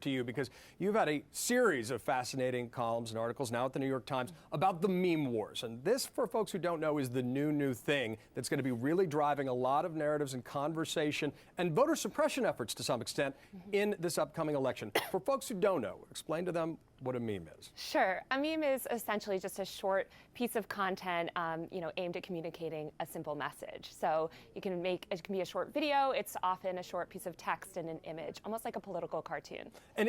to you because you've had a series of fascinating columns and articles now at the New York Times about the meme wars. And this, for folks who don't know, is the new thing that's going to be really driving a lot of narratives and conversation and voter suppression efforts to some extent in this upcoming election. For folks who don't know, explain to them what a meme is. Sure. A meme is essentially just a short piece of content, aimed at communicating a simple message. So it can be a short video. It's often a short piece of text and an image, almost like a political cartoon. And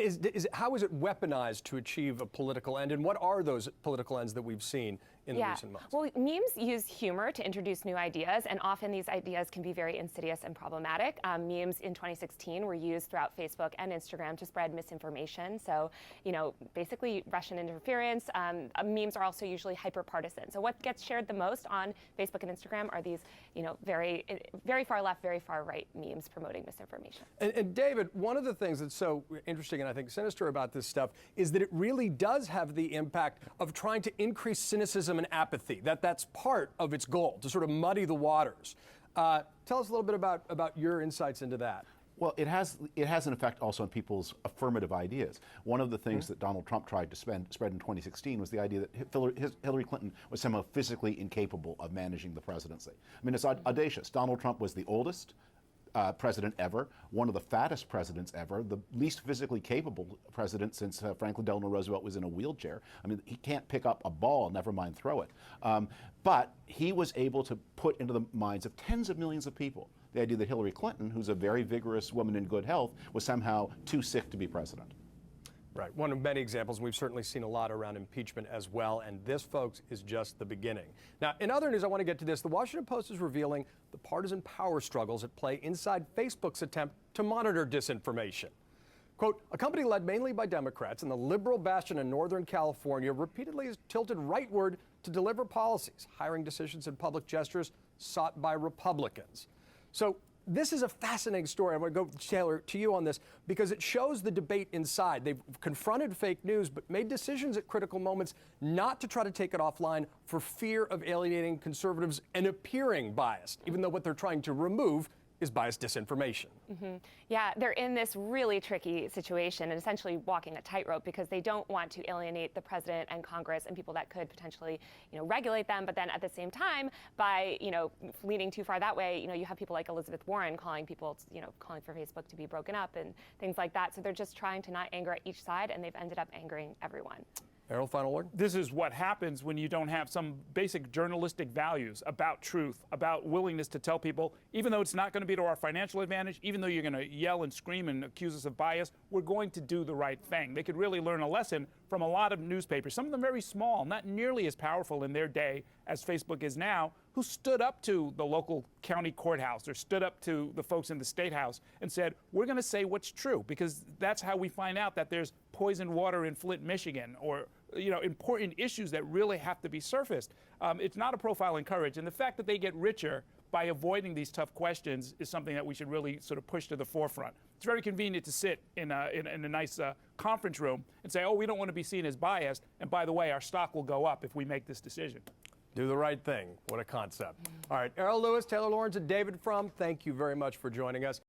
how is it weaponized to achieve a political end? And what are those political ends that we've seen in recent months? Well, memes use humor to introduce new ideas, and often these ideas can be very insidious and problematic. Memes in 2016 were used throughout Facebook and Instagram to spread misinformation. So, basically Russian interference. Memes are also usually hyper-partisan. So what gets shared the most on Facebook and Instagram are these, very, very far left, very far right memes promoting misinformation. And David, one of the things that's so interesting and I think sinister about this stuff is that it really does have the impact of trying to increase cynicism and apathy. That's part of its goal, to sort of muddy the waters. Tell us a little bit about your insights into that. Well, it has an effect also on people's affirmative ideas. One of the things that Donald Trump tried to spread in 2016 was the idea that Hillary Clinton was somehow physically incapable of managing the presidency. I mean, it's audacious. Donald Trump was the oldest president ever, one of the fattest presidents ever, the least physically capable president since Franklin Delano Roosevelt was in a wheelchair. I mean, he can't pick up a ball, never mind throw it. But he was able to put into the minds of tens of millions of people the idea that Hillary Clinton, who's a very vigorous woman in good health, was somehow too sick to be president. Right. One of many examples, and we've certainly seen a lot around impeachment as well, and this, folks, is just the beginning. Now, in other news, I want to get to this. The Washington Post is revealing the partisan power struggles at play inside Facebook's attempt to monitor disinformation. Quote, a company led mainly by Democrats and the liberal bastion in Northern California repeatedly has tilted rightward to deliver policies, hiring decisions and public gestures sought by Republicans. So this is a fascinating story. I want to go, Taylor, to you on this because it shows the debate inside. They've confronted fake news, but made decisions at critical moments not to try to take it offline for fear of alienating conservatives and appearing biased, even though what they're trying to remove is biased disinformation. Yeah, they're in this really tricky situation and essentially walking a tightrope because they don't want to alienate the president and Congress and people that could potentially, regulate them. But then at the same time, by, leaning too far that way, you have people like Elizabeth Warren calling people, calling for Facebook to be broken up and things like that. So they're just trying to not anger each side, and they've ended up angering everyone. Errol, final word? This is what happens when you don't have some basic journalistic values about truth, about willingness to tell people, even though it's not going to be to our financial advantage, even though you're going to yell and scream and accuse us of bias, we're going to do the right thing. They could really learn a lesson from a lot of newspapers, some of them very small, not nearly as powerful in their day as Facebook is now, who stood up to the local county courthouse or stood up to the folks in the state house and said, we're going to say what's true, because that's how we find out that there's poisoned water in Flint, Michigan, or important issues that really have to be surfaced. It's not a profile in courage, and the fact that they get richer by avoiding these tough questions is something that we should really sort of push to the forefront. It's very convenient to sit in a nice conference room and say, oh, we don't want to be seen as biased, and by the way, our stock will go up if we make this decision. Do the right thing. What a concept. All right, Errol Lewis, Taylor Lorenz, and David Frum, thank you very much for joining us.